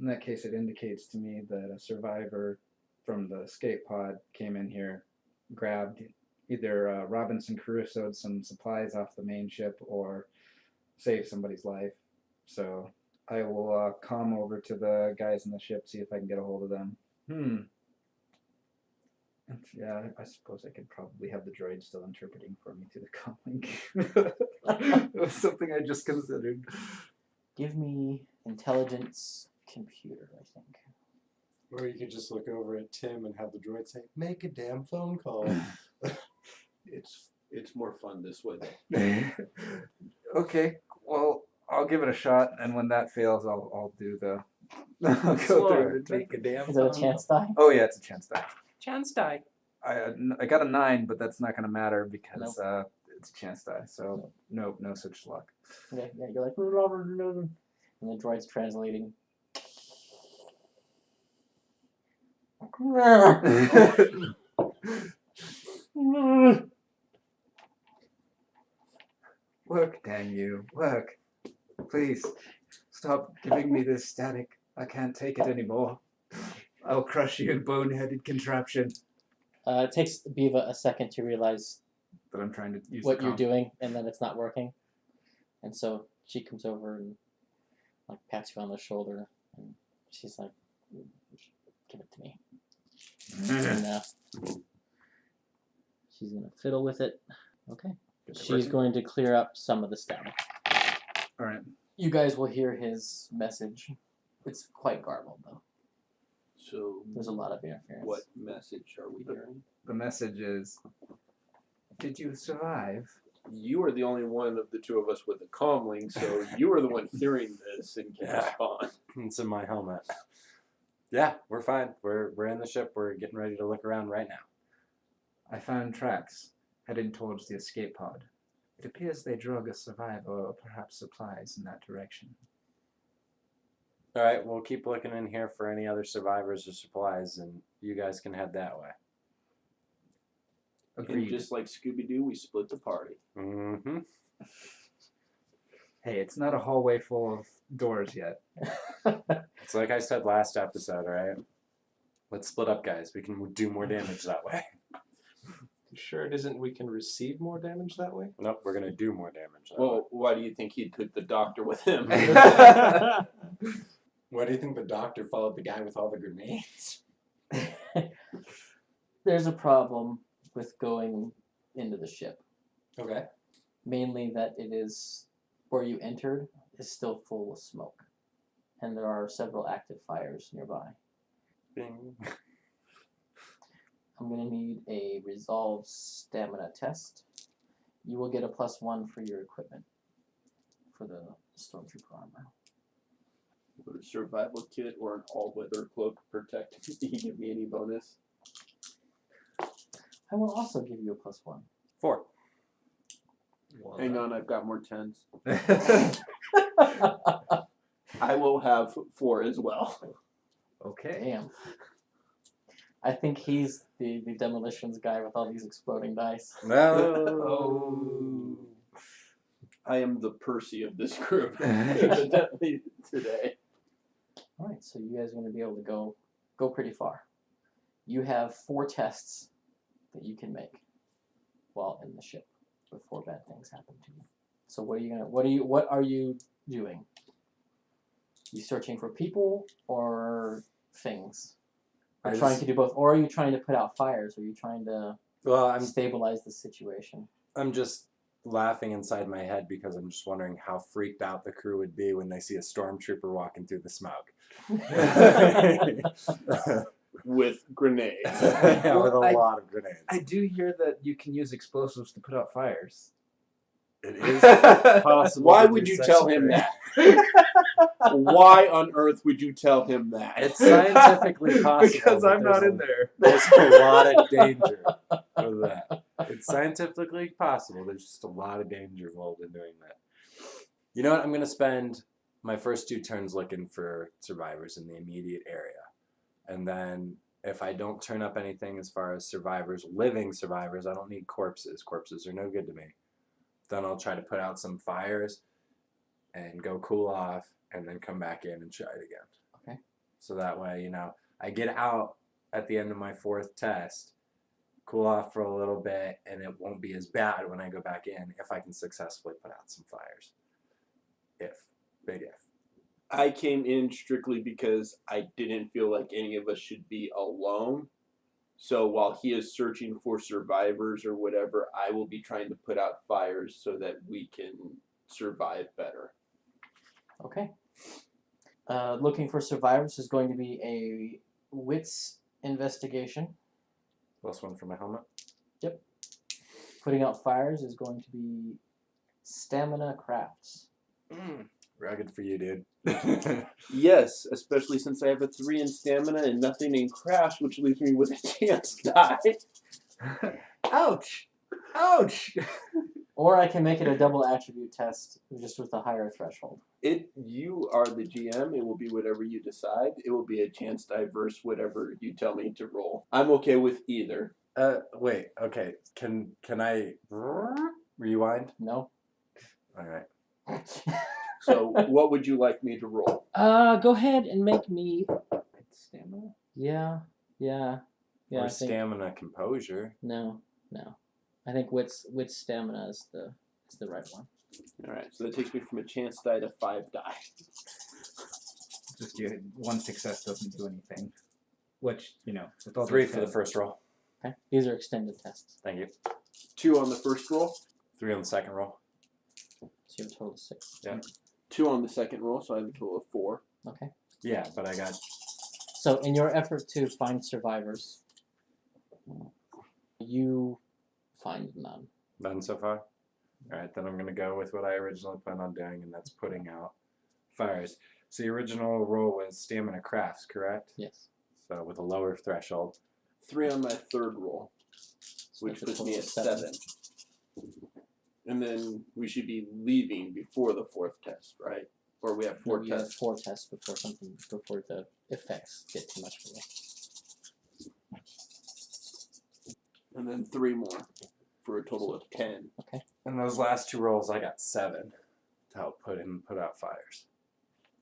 In that case, it indicates to me that a survivor from the escape pod came in here, grabbed either Robinson Crusoe'd some supplies off the main ship or saved somebody's life. So I will comm over to the guys in the ship, see if I can get a hold of them. Yeah, I suppose I could probably have the droid still interpreting for me through the comlink. It was something I just considered. Give me intelligence computer, I think. Or you could just look over at Tim and have the droid say, "Make a damn phone call." It's more fun this way. Okay, well, I'll give it a shot, and when that fails, I'll do the. I'll go through it. Make a damn Is it a phone chance call. die? Oh yeah, it's a chance die. Chance die. I got a 9, but that's not gonna matter because it's a chance die. So no such luck. Okay, yeah, you're like, and the droid's translating. Work, dang you, work. Please, stop giving me this static. I can't take it anymore. I'll crush you, boneheaded contraption. It takes Biva a second to realize That I'm trying to use what the you're doing, and then it's not working. And so she comes over and like pats you on the shoulder, and she's like, "Give it to me." And she's gonna fiddle with it. Okay. She's going to clear up some of the static. All right. You guys will hear his message. It's quite garbled though. So There's a lot of interference. what message are we hearing? The message is, did you survive? You are the only one of the two of us with a comlink, so you are the one hearing this and can respond. It's in my helmet. Yeah, we're fine. We're in the ship. We're getting ready to look around right now. I found tracks heading towards the escape pod. It appears they drug a survivor or perhaps supplies in that direction. All right, we'll keep looking in here for any other survivors or supplies, and you guys can head that way. And Agreed. just like Scooby-Doo, we split the party. Mm-hmm. Hey, it's not a hallway full of doors yet. It's like I said last episode, all right? Let's split up, guys. We can do more damage that way. Sure it isn't we can receive more damage that way? Nope, we're going to do more damage that way. Well, why do you think he took the doctor with him? Why do you think the doctor followed the guy with all the grenades? There's a problem with going into the ship. Okay. Mainly that it is where you entered is still full of smoke, and there are several active fires nearby. Bing. I'm going to need a resolve stamina test. You will get a +1 for your equipment for the stormtrooper armor. Would a survival kit or an all-weather cloak protect? Do you give me any bonus? I will also give you a +1. 4. Hang on, I've got more 10s. I will have 4 as well. Okay. Damn. I think he's the demolitions guy with all these exploding dice. No. I am the Percy of this group evidently today. Alright, so you guys are going to be able to go pretty far. You have 4 tests that you can make while in the ship before bad things happen to you. So what are you doing? You searching for people or things? Are you trying to do both, or are you trying to put out fires? Are you trying to stabilize the situation? I'm just laughing inside my head because I'm just wondering how freaked out the crew would be when they see a stormtrooper walking through the smoke. With grenades. Yeah, with a lot of grenades. I do hear that you can use explosives to put out fires. It is possible. Why to would do you such tell a him thing. that? Why on earth would you tell him that? It's scientifically possible. Because but I'm not in there. There's a lot of danger with that. It's scientifically possible. There's just a lot of danger involved in doing that. You know what? I'm going to spend my first 2 turns looking for survivors in the immediate area. And then if I don't turn up anything as far as survivors, living survivors, I don't need corpses. Corpses are no good to me. Then I'll try to put out some fires and go cool off and then come back in and try it again. Okay. So that way, I get out at the end of my 4th test, cool off for a little bit, and it won't be as bad when I go back in if I can successfully put out some fires. Big if. I came in strictly because I didn't feel like any of us should be alone. So while he is searching for survivors or whatever, I will be trying to put out fires so that we can survive better. Okay. Looking for survivors is going to be a wits investigation. +1 for my helmet. Putting out fires is going to be stamina crafts. Rugged for you, dude. Yes, especially since I have a 3 in stamina and nothing in craft, which leaves me with a chance to die. Ouch! Ouch! Or I can make it a double attribute test just with a higher threshold. You are the GM. It will be whatever you decide. It will be a chance diverse, whatever you tell me to roll. I'm okay with either. Wait. Okay. Can I rewind? No? All right. So, what would you like me to roll? Go ahead and make me. Stamina? Yeah. Or I think, stamina composure. no. I think wits stamina is the right one. All right. So that takes me from a chance die to 5 die. Just one success doesn't do anything. Which, with all 3 those for the guys- first roll. Okay. These are extended tests. Thank you. 2 on the first roll. 3 on the second roll. So you have a total of 6. Yeah. 2 on the second roll, so I have a total of 4. Okay. Yeah, but I got. So in your effort to find survivors, you find none. None so far? Alright, then I'm going to go with what I originally planned on doing, and that's putting out fires. So the original roll was stamina crafts, correct? Yes. So with a lower threshold. 3 on my third roll, So which that's a puts me total at of 7. And then we should be leaving before the 4th test, right? Or we have 4 No, you have tests. 4 tests before the effects get too much for you. And then 3 more for a total of 10. And those last 2 rolls, I got 7 to help put out fires.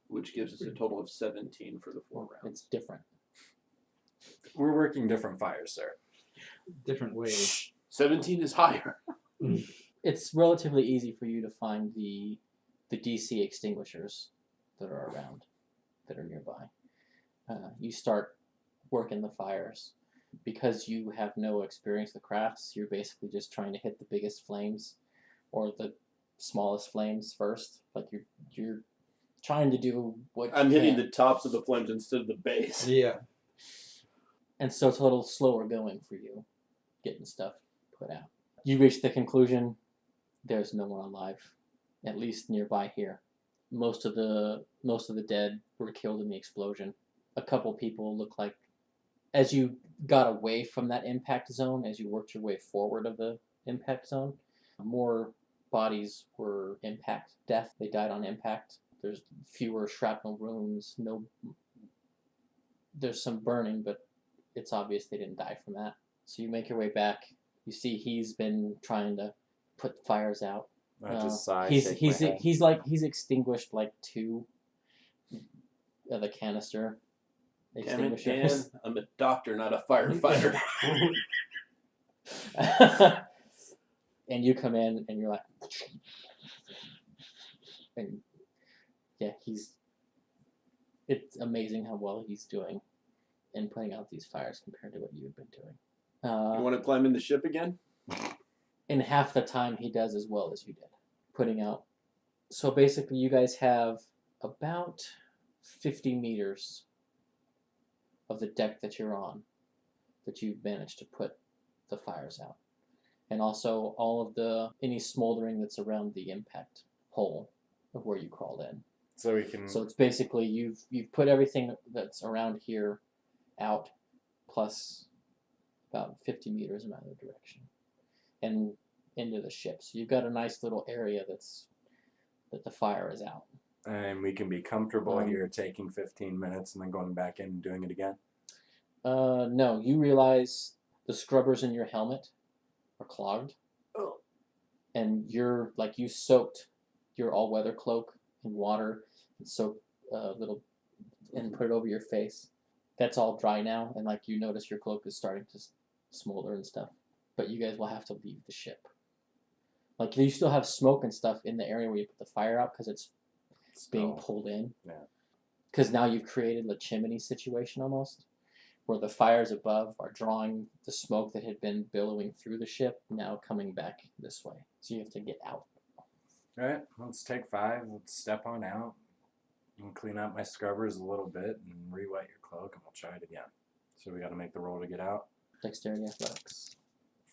Which gives us a total of 17 for the 4 rounds. It's different. We're working different fires, sir. Different ways. 17 is higher. It's relatively easy for you to find the DC extinguishers that are around, that are nearby. You start working the fires. Because you have no experience with crafts, you're basically just trying to hit the biggest flames or the smallest flames first. Like you're trying to do what I'm you hitting can. the tops of the flames instead of the base. Yeah. And so it's a little slower going for you, getting stuff put out. You reach the conclusion there's no one alive, at least nearby here. Most of the dead were killed in the explosion. A couple people look like, as you got away from that impact zone, as you worked your way forward of the impact zone, more bodies were death. They died on impact. There's fewer shrapnel wounds. There's some burning, but it's obvious they didn't die from that. So you make your way back. You see he's been trying to put fires out. I just sigh. He's extinguished like 2 of the canister Damn it, Dan. extinguishers. I'm a doctor, not a firefighter. And you come in and you're like, and yeah, it's amazing how well he's doing in putting out these fires compared to what you've been doing. You want to climb in the ship again? In half the time he does as well as you did putting out. So basically you guys have about 50 meters of the deck that you're on that you've managed to put the fires out, and also all of any smoldering that's around the impact hole of where you crawled in. So we can. So it's basically you've put everything that's around here out, plus about 50 meters in either direction, and into the ship. So you've got a nice little area that the fire is out. And we can be comfortable here taking 15 minutes and then going back in and doing it again? No, you realize the scrubbers in your helmet are clogged. Oh. And you soaked your all-weather cloak in water and soaked and put it over your face. That's all dry now, and like you notice your cloak is starting to smolder and stuff. But you guys will have to leave the ship. Like you still have smoke and stuff in the area where you put the fire out because it's being pulled in. Yeah. Because now you've created a chimney situation almost, where the fires above are drawing the smoke that had been billowing through the ship now coming back this way. So you have to get out. All right, let's take 5. Let's step on out and clean out my scrubbers a little bit and re-wet your cloak, and we'll try it again. So we got to make the roll to get out. Dexterity athletics.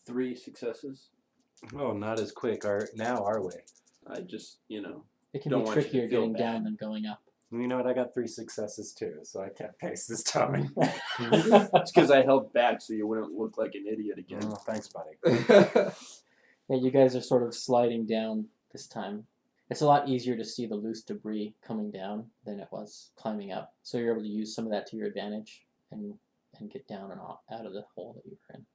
3 successes. Oh, not as quick. Our way. I just, It can Don't be want you to trickier feel getting bad. down than going up. You know what? I got 3 successes too, so I can't pace this time. it's because I held back so you wouldn't look like an idiot again. Oh, thanks, buddy. Yeah, you guys are sort of sliding down this time. It's a lot easier to see the loose debris coming down than it was climbing up. So you're able to use some of that to your advantage and get down and out of the hole that you were in.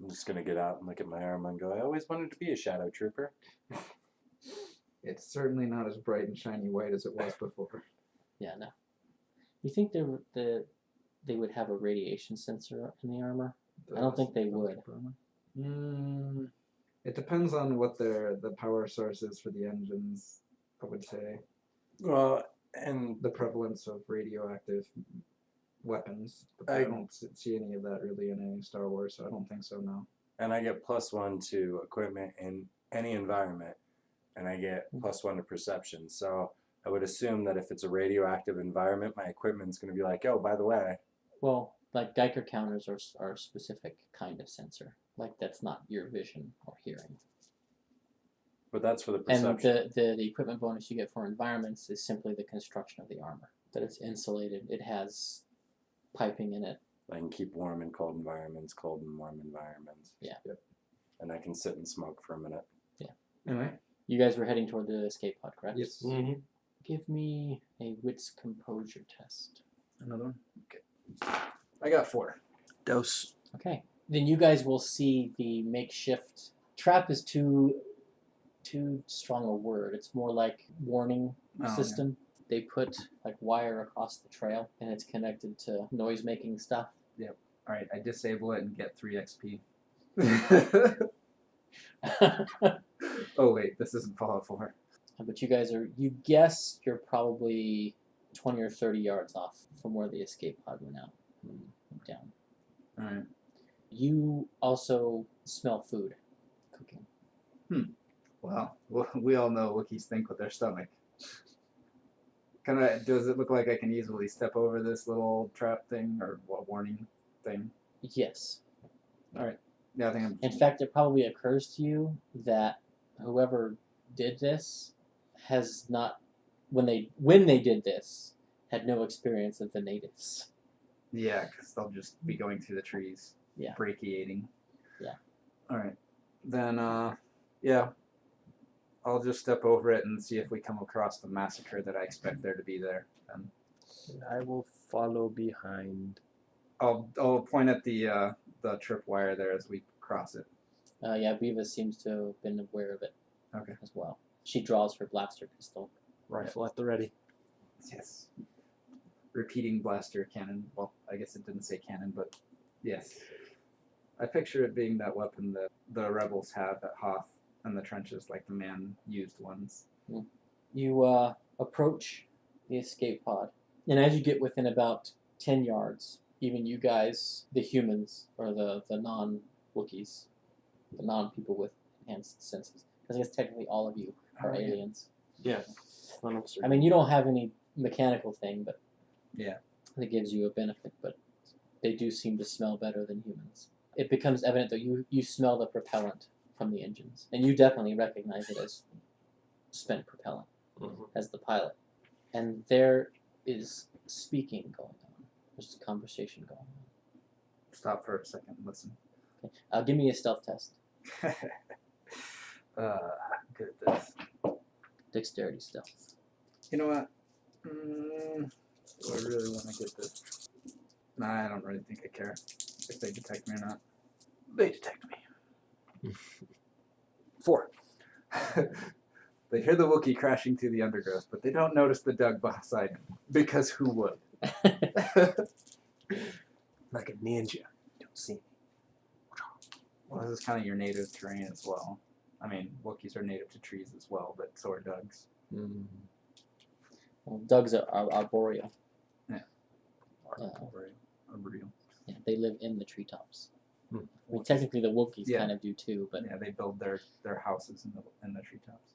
I'm just gonna get out and look at my arm and go, I always wanted to be a shadow trooper. It's certainly not as bright and shiny white as it was before. Yeah, no. You think they would have a radiation sensor in the armor? I don't think they would. It depends on what the power source is for the engines, I would say. Well, and The prevalence of radioactive weapons. But I don't see any of that really in any Star Wars, so I don't think so, no. I get +1 to equipment in any environment, and I get +1 to perception. So I would assume that if it's a radioactive environment, my equipment's going to be like, oh, by the way. Well, like Geiger counters are a specific kind of sensor. Like that's not your vision or hearing. But that's for the perception. And the equipment bonus you get for environments is simply the construction of the armor. That it's insulated. It has piping in it. I can keep warm in cold environments, cold and warm environments. Yeah. Yep. And I can sit and smoke for a minute. Anyway. You guys were heading toward the escape pod, correct? Yes. Mm-hmm. Give me a wits composure test. Another one? Okay. I got 4. Dose. Okay. Then you guys will see the makeshift trap is too strong a word. It's more like warning system. They put like wire across the trail and it's connected to noise making stuff. Alright, I disable it and get 3 XP. Oh wait, this isn't Fallout 4. But you guess you're probably 20 or 30 yards off from where the escape pod went out and went down. Alright. You also smell food cooking. Well, we all know Wookiees think with their stomach. Does it look like I can easily step over this little trap thing or warning thing? Yes. Alright. Yeah, I think I'm. In fact, it probably occurs to you that whoever did this has not, when they did this, had no experience of the natives. Yeah, because they'll just be going through the trees. Yeah. Brachiating. Yeah. Alright. Then, yeah. I'll just step over it and see if we come across the massacre that I expect there to be there. And I will follow behind. I'll point at the tripwire there as we cross it. Yeah, Viva seems to have been aware of it Okay. as well. She draws her blaster pistol. Rifle at the ready. Yes. Repeating blaster cannon. Well, I guess it didn't say cannon, but yes. I picture it being that weapon that the rebels have at Hoth in the trenches, like the man-used ones. You approach the escape pod, and as you get within about 10 yards, even you guys, the humans, or the non-Wookiees, the non-people with enhanced senses, because I guess technically all of you are Oh, yeah. aliens. Yeah. I mean, you don't have any mechanical thing, but Yeah. that gives you a benefit, but they do seem to smell better than humans. It becomes evident that you smell the propellant from the engines, and you definitely recognize it as spent propellant, as the pilot. And there is speaking going on. There's a conversation going on. Stop for a second and listen. Okay. Give me a stealth test. Good at this. Dexterity stealth. You know what? Do I really want to get this? Nah, I don't really think I care if they detect me or not. They detect me. 4. They hear the Wookiee crashing through the undergrowth, but they don't notice the Doug beside him. Because who would? Like a ninja. Don't see me. Well, this is kind of your native terrain as well. I mean, Wookiees are native to trees as well, but so are Dougs. Mm. Well, Dougs are arboreal. Arboreal. Yeah, they live in the treetops. Hmm. I mean, technically the Wookiees Yeah. kind of do too, but Yeah, they build their houses in the treetops.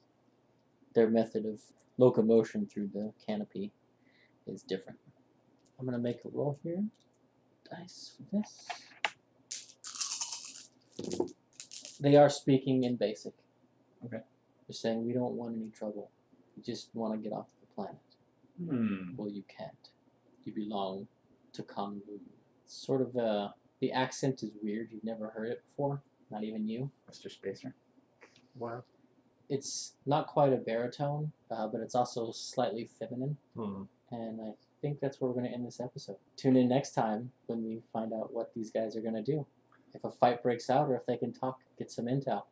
their method of locomotion through the canopy is different. I'm gonna make a roll here. Dice for this. They are speaking in basic. Okay. They're saying we don't want any trouble. We just want to get off the planet. Well, you can't. You belong to Kanwu. Sort of the accent is weird. You've never heard it before. Not even you. Mr. Spacer. Wow. It's not quite a baritone, but it's also slightly feminine. Hmm. And I think that's where we're going to end this episode. Tune in next time when we find out what these guys are going to do. If a fight breaks out or if they can talk, get some intel.